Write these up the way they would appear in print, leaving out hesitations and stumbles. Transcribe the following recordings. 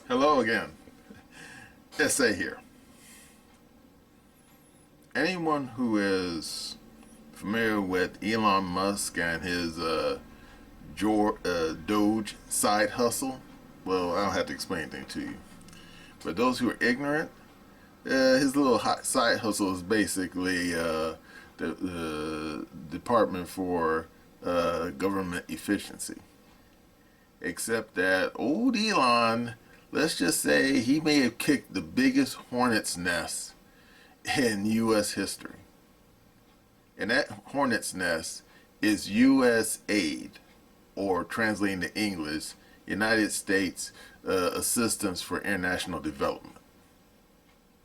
Hello again. Essay here. Anyone who is familiar with Elon Musk and his Doge side hustle, well, I don't have to explain anything to you. But those who are ignorant, his little side hustle is basically the Department for Government Efficiency. Except that old Elon, let's just say he may have kicked the biggest hornet's nest in U.S. history. And that hornet's nest is USAID, or translating to English, United States Assistance for International Development.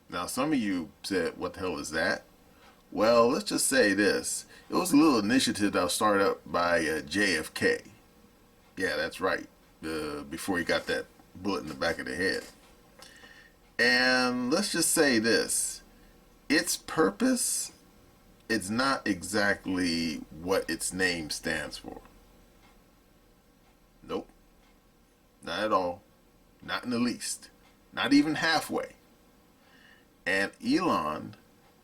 Now, some of you said, what the hell is that? Well, let's just say this. It was a little initiative that was started up by JFK. Yeah, that's right. Before he got that bullet in the back of the head. And let's just say this. Its purpose is not exactly what its name stands for. Nope. Not at all. Not in the least. Not even halfway. And Elon,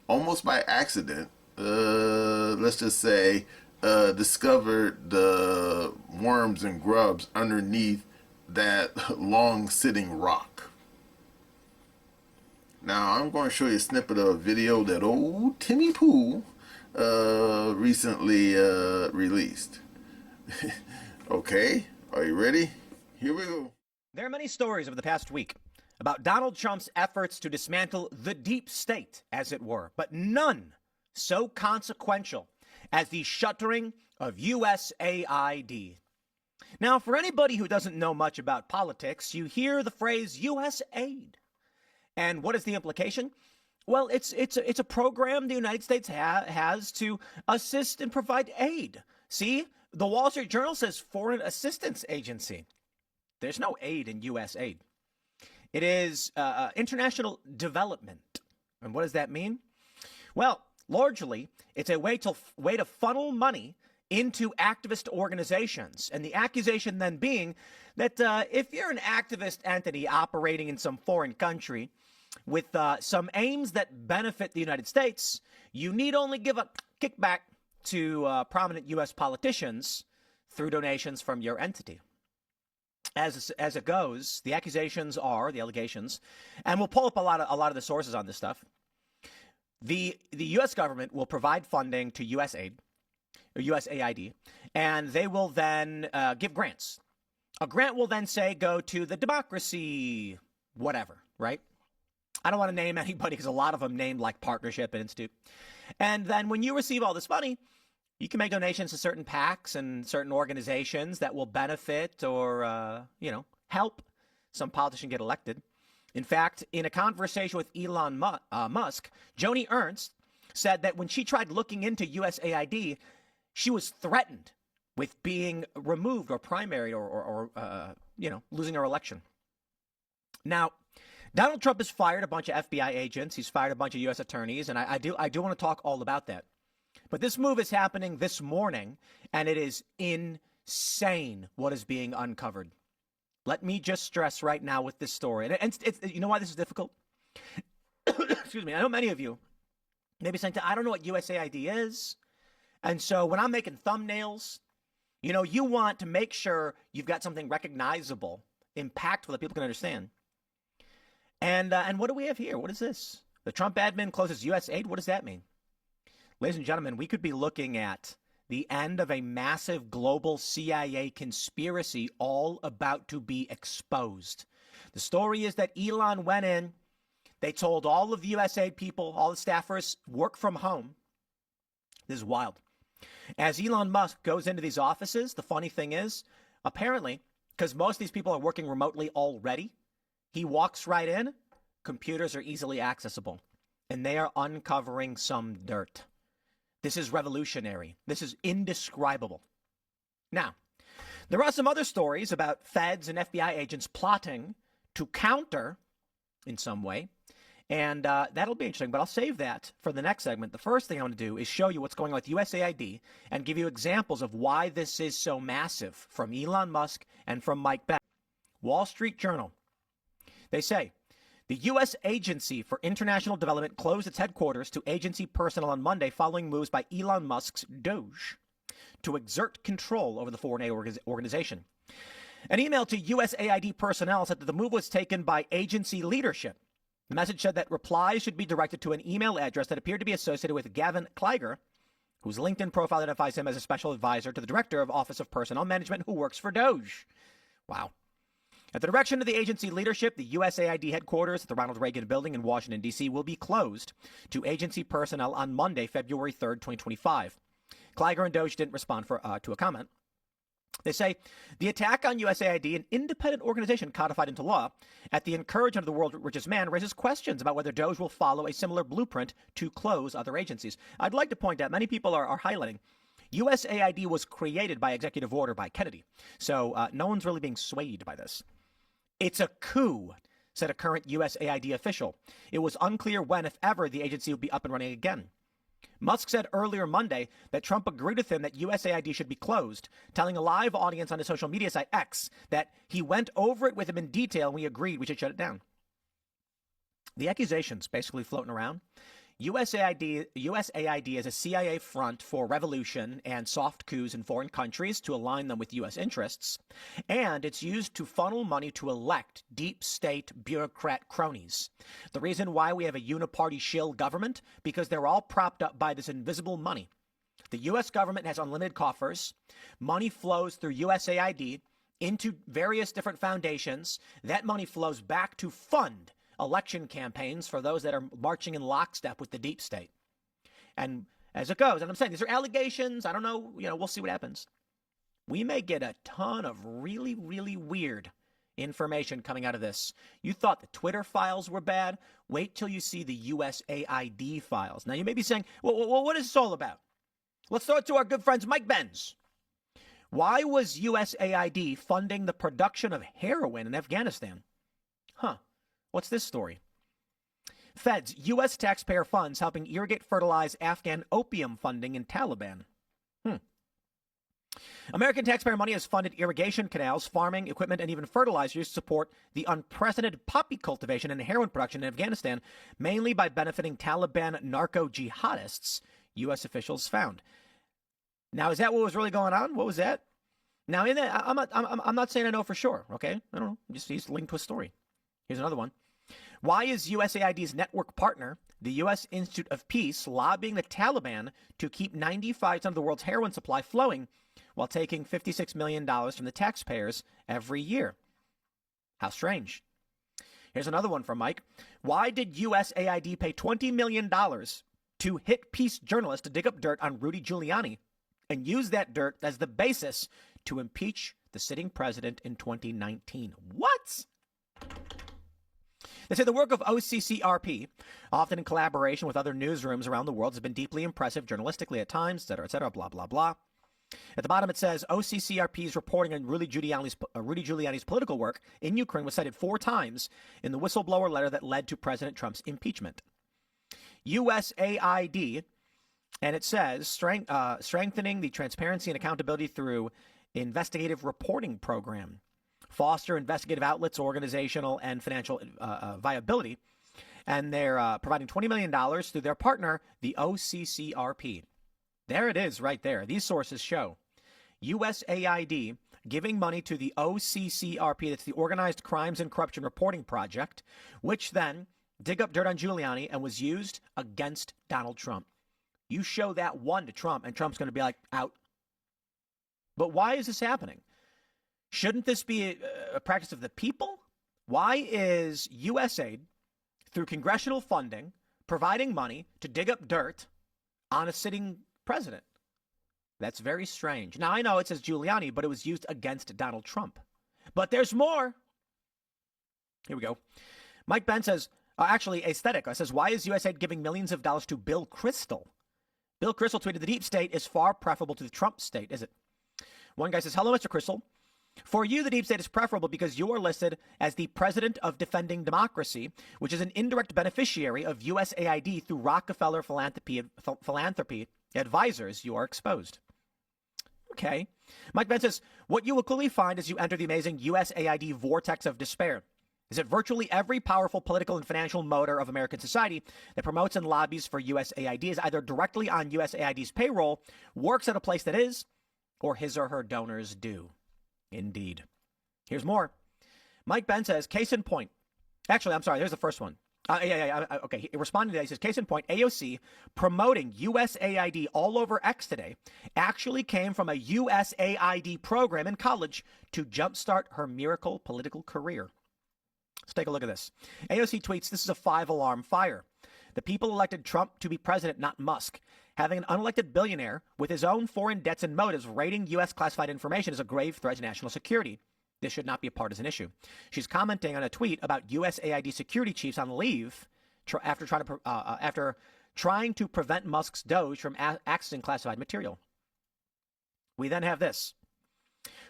almost by accident, let's just say, discovered the worms and grubs underneath that long sitting rock. Now I'm going to show you a snippet of a video that old Timmy Pooh recently released. Okay, are you ready? Here we go. There are many stories over the past week about Donald Trump's efforts to dismantle the deep state, as it were, but none so consequential as the shuttering of USAID. Now, for anybody who doesn't know much about politics, you hear the phrase USAID. And what is the implication? Well, it's a program the United States has to assist and provide aid. See, the Wall Street Journal says Foreign Assistance Agency. There's no aid in USAID. It is international development. And what does that mean? Well, largely, it's a way to funnel money into activist organizations. And the accusation then being that if you're an activist entity operating in some foreign country with some aims that benefit the United States, you need only give a kickback to prominent U.S. politicians through donations from your entity. As it goes, the allegations, and we'll pull up a lot of the sources on this stuff. The U.S. government will provide funding to USAID, and they will then give grants. A grant will then say go to the democracy, whatever, right? I don't want to name anybody because a lot of them named like Partnership and Institute. And then when you receive all this money, you can make donations to certain PACs and certain organizations that will benefit or, help some politician get elected. In fact, in a conversation with Elon Musk, Joni Ernst said that when she tried looking into USAID, she was threatened with being removed or primaried or losing her election. Now, Donald Trump has fired a bunch of FBI agents. He's fired a bunch of U.S. attorneys, and I do want to talk all about that. But this move is happening this morning, and it is insane what is being uncovered. Let me just stress right now with this story. And it's you know why this is difficult? Excuse me. I know many of you may be saying, I don't know what USAID is. And so when I'm making thumbnails, you want to make sure you've got something recognizable, impactful that people can understand. And what do we have here? What is this? The Trump admin closes USAID. What does that mean? Ladies and gentlemen, we could be looking at the end of a massive global CIA conspiracy all about to be exposed. The story is that Elon went in. They told all of the USAID people, all the staffers, work from home. This is wild. As Elon Musk goes into these offices, the funny thing is, apparently, because most of these people are working remotely already, he walks right in, computers are easily accessible, and they are uncovering some dirt. This is revolutionary. This is indescribable. Now, there are some other stories about feds and FBI agents plotting to counter in some way, and that'll be interesting, but I'll save that for the next segment. The first thing I want to do is show you what's going on with USAID and give you examples of why this is so massive from Elon Musk and from Mike Beck. Wall Street Journal. They say, the U.S. Agency for International Development closed its headquarters to agency personnel on Monday following moves by Elon Musk's Doge to exert control over the foreign aid organization. An email to USAID personnel said that the move was taken by agency leadership. The message said that replies should be directed to an email address that appeared to be associated with Gavin Kleiger, whose LinkedIn profile identifies him as a special advisor to the director of Office of Personnel Management who works for Doge. Wow. At the direction of the agency leadership, the USAID headquarters at the Ronald Reagan Building in Washington, D.C. will be closed to agency personnel on Monday, February 3rd, 2025. Kleiger and Doge didn't respond to a comment. They say the attack on USAID, an independent organization codified into law, at the encouragement of the world's richest man, raises questions about whether Doge will follow a similar blueprint to close other agencies. I'd like to point out, many people are highlighting, USAID was created by executive order by Kennedy. So no one's really being swayed by this. It's a coup, said a current USAID official. It was unclear when, if ever, the agency would be up and running again. Musk said earlier Monday that Trump agreed with him that USAID should be closed, telling a live audience on his social media site X that he went over it with him in detail and we agreed we should shut it down. The accusations basically floating around. USAID is a CIA front for revolution and soft coups in foreign countries to align them with U.S. interests, and it's used to funnel money to elect deep state bureaucrat cronies. The reason why we have a uniparty shill government, because they're all propped up by this invisible money. The U.S. government has unlimited coffers. Money flows through USAID into various different foundations. That money flows back to fund election campaigns for those that are marching in lockstep with the deep state. And as it goes, and I'm saying these are allegations. I don't know. We'll see what happens. We may get a ton of really, really weird information coming out of this. You thought the Twitter files were bad. Wait till you see the USAID files. Now, you may be saying, well, what is this all about? Let's throw it to our good friends, Mike Benz. Why was USAID funding the production of heroin in Afghanistan? What's this story? Feds, U.S. taxpayer funds helping irrigate, fertilize Afghan opium funding in Taliban. American taxpayer money has funded irrigation canals, farming equipment, and even fertilizers to support the unprecedented poppy cultivation and heroin production in Afghanistan, mainly by benefiting Taliban narco-jihadists, U.S. officials found. Now, is that what was really going on? What was that? Now, in that, I'm not saying I know for sure, okay? I don't know. He's linked to a story. Here's another one. Why is USAID's network partner, the U.S. Institute of Peace, lobbying the Taliban to keep 95% of the world's heroin supply flowing while taking $56 million from the taxpayers every year? How strange. Here's another one from Mike. Why did USAID pay $20 million to hit peace journalists to dig up dirt on Rudy Giuliani and use that dirt as the basis to impeach the sitting president in 2019? What? They say the work of OCCRP, often in collaboration with other newsrooms around the world, has been deeply impressive journalistically at times, et cetera, blah, blah, blah. At the bottom, it says OCCRP's reporting on Rudy Giuliani's political work in Ukraine was cited 4 times in the whistleblower letter that led to President Trump's impeachment. USAID, and it says strengthening the transparency and accountability through investigative reporting program. Foster investigative outlets, organizational and financial viability. And they're providing $20 million through their partner, the OCCRP. There it is right there. These sources show USAID giving money to the OCCRP, that's the Organized Crimes and Corruption Reporting Project, which then dig up dirt on Giuliani and was used against Donald Trump. You show that one to Trump and Trump's going to be like, out. But why is this happening? Shouldn't this be a practice of the people? Why is USAID, through congressional funding, providing money to dig up dirt on a sitting president? That's very strange. Now, I know it says Giuliani, but it was used against Donald Trump. But there's more. Here we go. Mike Ben says, actually, Aesthetic says, why is USAID giving millions of dollars to Bill Kristol? Bill Kristol tweeted, the deep state is far preferable to the Trump state, is it? One guy says, hello, Mr. Kristol. For you, the deep state is preferable because you are listed as the president of Defending Democracy, which is an indirect beneficiary of USAID through Rockefeller philanthropy advisors. You are exposed. Okay. Mike Ben says, what you will clearly find as you enter the amazing USAID vortex of despair. is that virtually every powerful political and financial motor of American society that promotes and lobbies for USAID is either directly on USAID's payroll, works at a place that is, or his or her donors do. Indeed. Here's more. Mike Ben says, case in point. Actually, I'm sorry, there's the first one. Okay, responding to that, he says, case in point, AOC promoting USAID all over X today actually came from a USAID program in college to jumpstart her miracle political career. Let's take a look at this. AOC tweets, this is a 5-alarm fire. The people elected Trump to be president, not Musk. Having an unelected billionaire with his own foreign debts and motives raiding U.S. classified information is a grave threat to national security. This should not be a partisan issue. She's commenting on a tweet about USAID security chiefs on leave after trying to prevent Musk's Doge from accessing classified material. We then have this.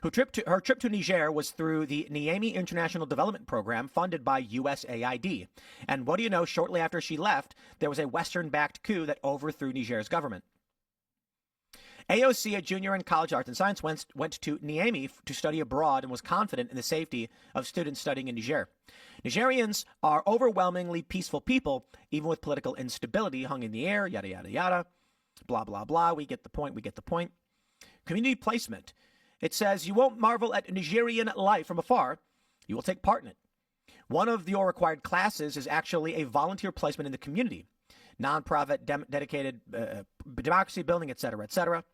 Her trip to Niger was through the Niamey International Development Program funded by USAID. And what do you know, shortly after she left, there was a Western-backed coup that overthrew Niger's government. AOC, a junior in college arts and science, went to Niamey to study abroad and was confident in the safety of students studying in Niger. Nigerians are overwhelmingly peaceful people, even with political instability hung in the air, yada, yada, yada, blah, blah, blah. We get the point. Community placement. It says, you won't marvel at Nigerian life from afar. You will take part in it. One of your required classes is actually a volunteer placement in the community. Nonprofit, dedicated democracy building, et cetera, et cetera.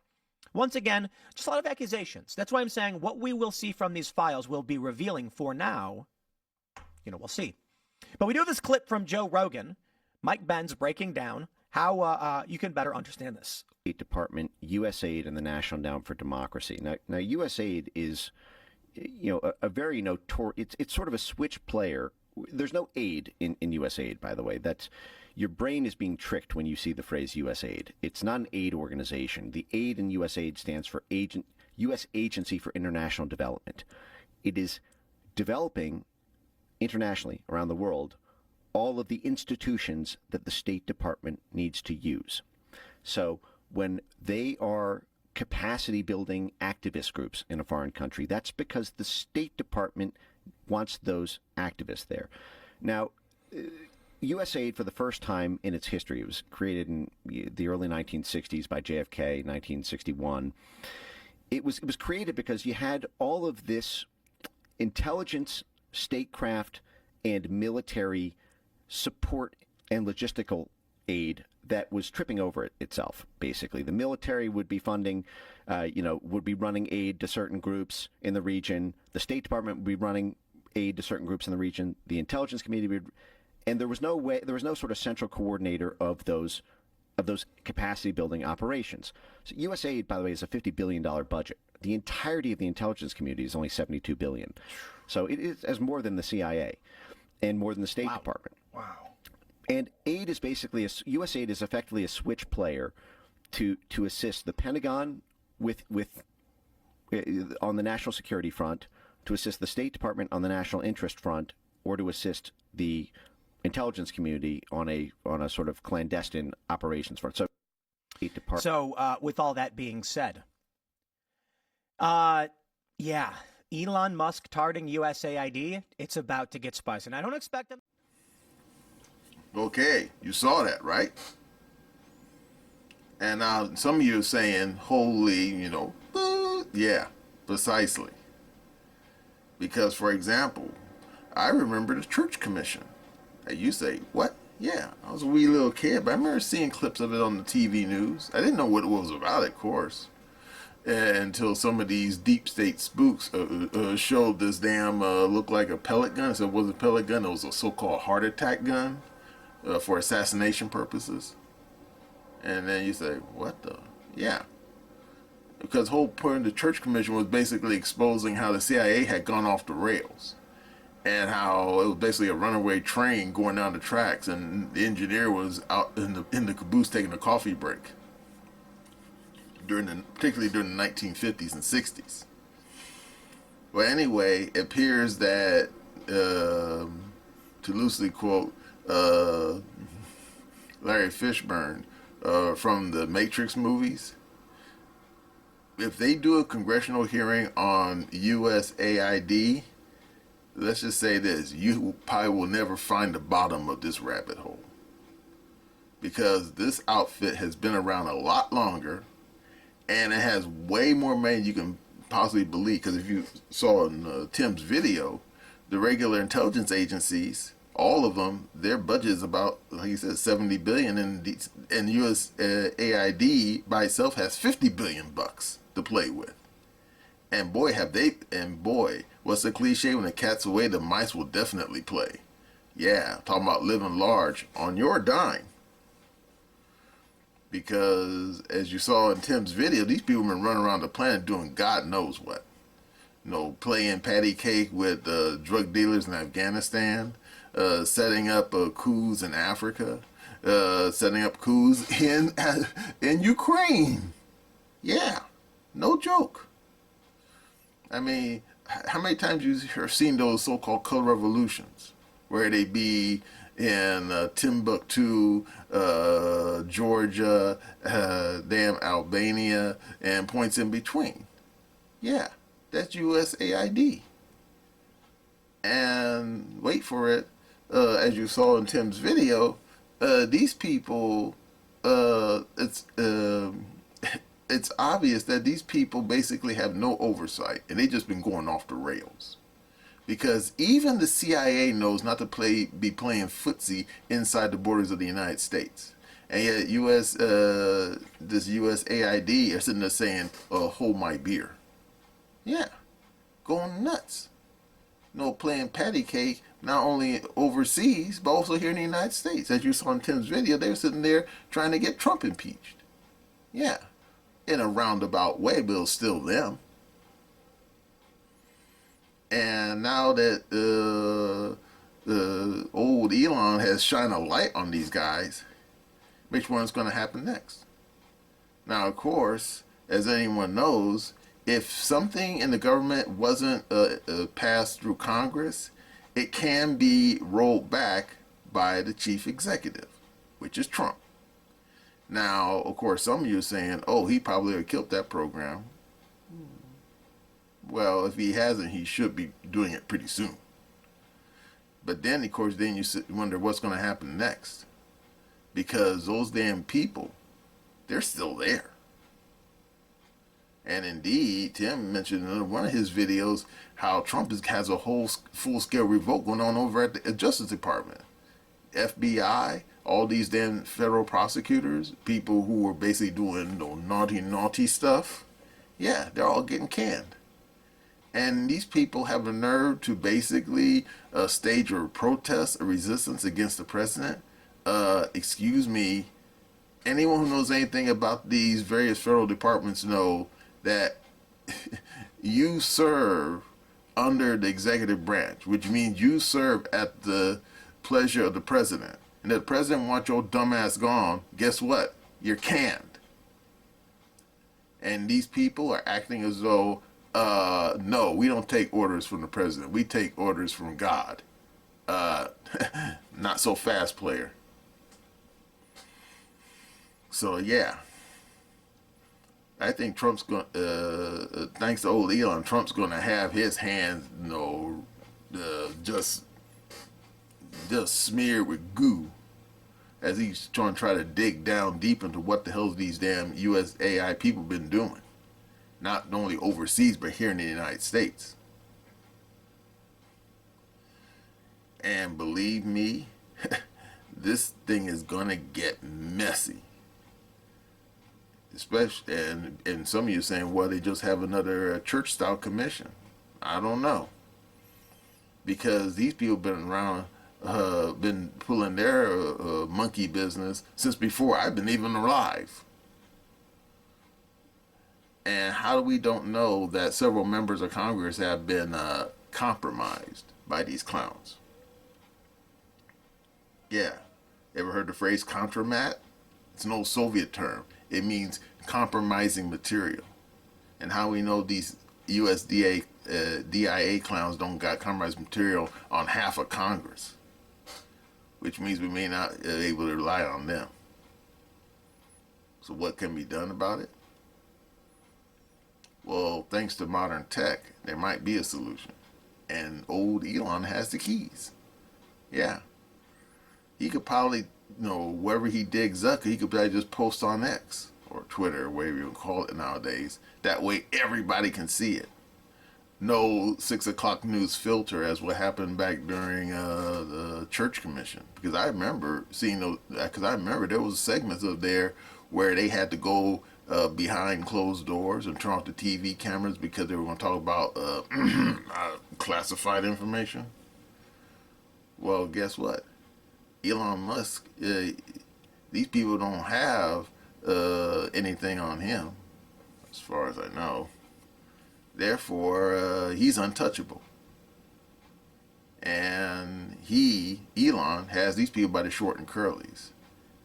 Once again, just a lot of accusations. That's why I'm saying what we will see from these files will be revealing. For now, we'll see. But we do have this clip from Joe Rogan, Mike Benz, breaking down how you can better understand this. State Department, USAID, and the National Endowment for Democracy. Now USAID is, a very notorious. It's sort of a switch player. There's no aid in USAID, by the way. That's your brain is being tricked when you see the phrase USAID. It's not an aid organization. The aid in USAID stands for U.S. Agency for International Development. It is developing internationally around the world all of the institutions that the State Department needs to use. So when they are capacity building activist groups in a foreign country, that's because the State Department wants those activists there. Now, USAID, for the first time in its history, it was created in the early 1960s by JFK, 1961. It was created because you had all of this intelligence, statecraft, and military support and logistical aid that was tripping over itself, basically. The military would be funding, would be running aid to certain groups in the region. The State Department would be running aid to certain groups in the region. The intelligence community would, and there was no sort of central coordinator of those capacity building operations. So USAID, by the way, is a $50 billion budget. The entirety of the intelligence community is only $72 billion. So it is more than the CIA and more than the State Department. Wow. And aid is basically USAID is effectively a switch player to assist the Pentagon with on the national security front, to assist the State Department on the national interest front, or to assist the intelligence community on a sort of clandestine operations front. So, with all that being said, Elon Musk targeting USAID, it's about to get spicy, and I don't expect him. Okay, you saw that, right? And now some of you are saying, holy, yeah, precisely. Because, for example, I remember the church commission. And you say, what? Yeah, I was a wee little kid, but I remember seeing clips of it on the TV news. I didn't know what it was about, of course, until some of these deep state spooks showed this damn looked like a pellet gun. So it wasn't a pellet gun, it was a so-called heart attack gun for assassination purposes. And then you say, what the? Yeah. Because the whole point of the church commission was basically exposing how the CIA had gone off the rails. And how it was basically a runaway train going down the tracks, and the engineer was out in the caboose taking a coffee break. Particularly during the 1950s and 60s. Well, anyway, it appears that, to loosely quote Larry Fishburne from the Matrix movies, if they do a congressional hearing on USAID, let's just say this, you probably will never find the bottom of this rabbit hole. Because this outfit has been around a lot longer, and it has way more money you can possibly believe. Because if you saw in Tim's video, the regular intelligence agencies, all of them, their budget is about, like he said, 70 billion, and USAID by itself has 50 billion bucks to play with. And boy, what's the cliche? When the cat's away, the mice will definitely play. Yeah, talking about living large on your dime. Because as you saw in Tim's video, these people have been running around the planet doing God knows what. Playing patty cake with drug dealers in Afghanistan, setting up coups in Africa, setting up coups in Ukraine. Yeah, no joke. I mean, how many times you have seen those so-called color revolutions, where they be in Timbuktu, Georgia, damn Albania, and points in between? Yeah, that's USAID. And wait for it, as you saw in Tim's video, these people, it's obvious that these people basically have no oversight, and they just been going off the rails. Because even the CIA knows not to be playing footsie inside the borders of the United States. And yet this USAID are sitting there saying, hold my beer. Yeah, going nuts. Playing patty cake, not only overseas, but also here in the United States. As you saw in Tim's video, they were sitting there trying to get Trump impeached. Yeah, in a roundabout way, but it was still them. And now that old Elon has shined a light on these guys, which one's going to happen next? Now, of course, as anyone knows, if something in the government wasn't passed through Congress, it can be rolled back by the chief executive, which is Trump. Now, of course, some of you are saying, he probably killed that program. Well, if he hasn't, he should be doing it pretty soon. But then, of course, you wonder what's going to happen next. Because those damn people, they're still there. And indeed, Tim mentioned in one of his videos how Trump has a whole full-scale revolt going on over at the Justice Department. FBI, all these damn federal prosecutors, people who were basically doing naughty stuff, yeah, they're all getting canned. And these people have a nerve to basically stage a protest, a resistance against the president. Excuse me, anyone who knows anything about these various federal departments know that you serve under the executive branch, which means you serve at the pleasure of the president. And if the president wants your dumb ass gone, guess what? You're canned. And these people are acting as though, no, we don't take orders from the president. We take orders from God. Not so fast, player. So, yeah. I think Trump's going thanks to old Elon, Trump's going to have his hands, just smeared with goo as he's trying to dig down deep into what the hell these damn USAID people been doing. Not only overseas, but here in the United States. And believe me, this thing is going to get messy. Especially, and some of you are saying, well, they just have another church-style commission. I don't know. Because these people been around, been pulling their monkey business since before I've been even alive. And how do we don't know that several members of Congress have been compromised by these clowns? Yeah. Ever heard the phrase compromat? It's an old Soviet term. It means compromising material. And how we know these DIA clowns don't got compromised material on half of Congress. Which means we may not be able to rely on them. So what can be done about it? Well, thanks to modern tech, there might be a solution. and old Elon has the keys. Yeah. He could probably, wherever he digs up, he could probably just post on X or Twitter, or whatever you call it nowadays. That way everybody can see it. No 6 o'clock news filter as what happened back during the church commission. Because I remember seeing those, because I remember there was segments of there where they had to go behind closed doors and turn off the TV cameras because they were going to talk about classified information. Well, guess what? Elon Musk, these people don't have anything on him, as far as I know. Therefore, he's untouchable. And Elon, has these people by the short and curlies.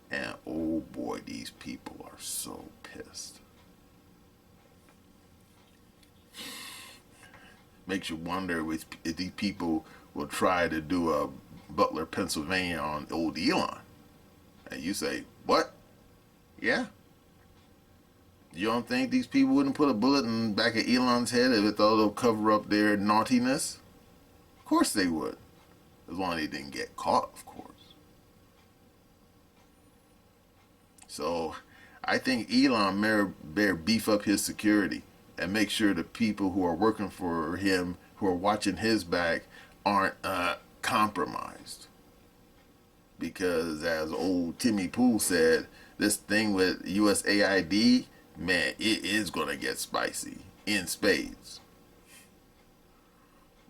And oh boy, these people are so pissed. Makes you wonder if these people will try to do a Butler, Pennsylvania on old Elon. And you say, what? Yeah. You don't think these people wouldn't put a bullet in the back of Elon's head if it thought it'll cover up their naughtiness? Of course they would. As long as they didn't get caught, of course. So I think Elon better beef up his security and make sure the people who are working for him, who are watching his back, aren't compromised. Because as old Timmy Pool said, this thing with USAID, man, it is going to get spicy in spades.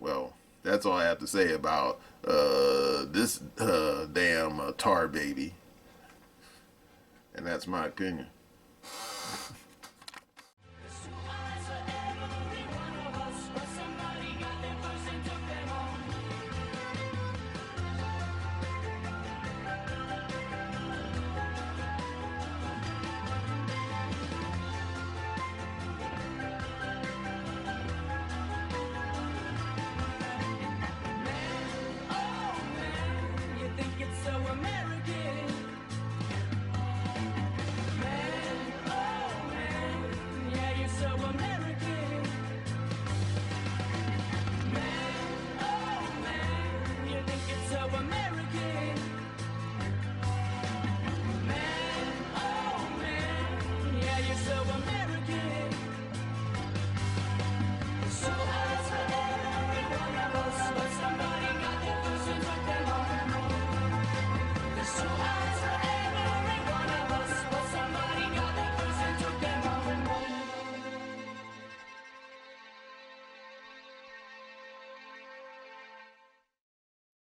Well, that's all I have to say about this damn tar baby. And that's my opinion. So American.